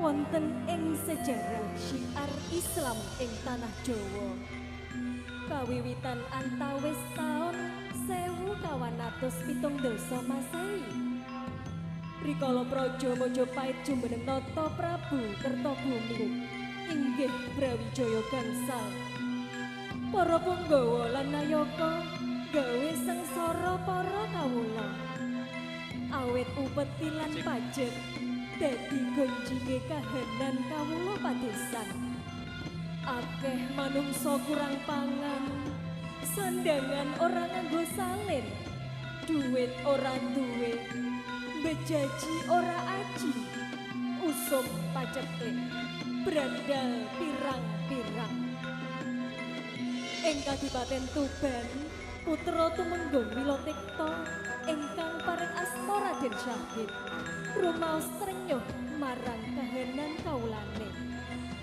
wonten ing sejarah syiar Islam ing tanah Jawa. Kawiwitan antawis taun 1270 Masehi. Rikala Praja Majapahit jumeneng Nata Prabu Kertabumi inggih Brawijaya gangsal. Para punggawa lan nayaka gawe sengsara para kawula. Awit upeti lan pajek dadi gonjinge kahanan kawula padesan. Akeh manungsa kurang pangan, sandangan ora nganggo salin, duit ora duwe, bejaji ora aji, usum paceklik, brandal pirang-pirang. Ing Kadipaten Tuban, putra tumenggung Wilotikta ingkang paring asma Raden Syahid rumaos trenyuh marang kahanan kaulane.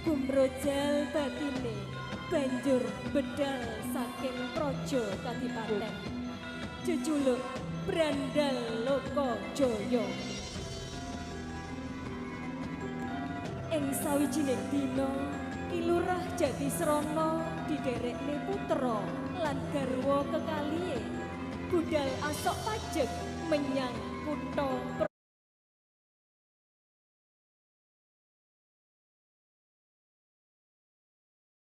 Gumrojal batine banjur bedal saking praja Kadipaten. Jejuluk Brandal Loka Jaya. Ing sawijining dina Ki Lurah Jatisrana didherekne putra lan garwa kekalihe budal asok pajek menyang kutha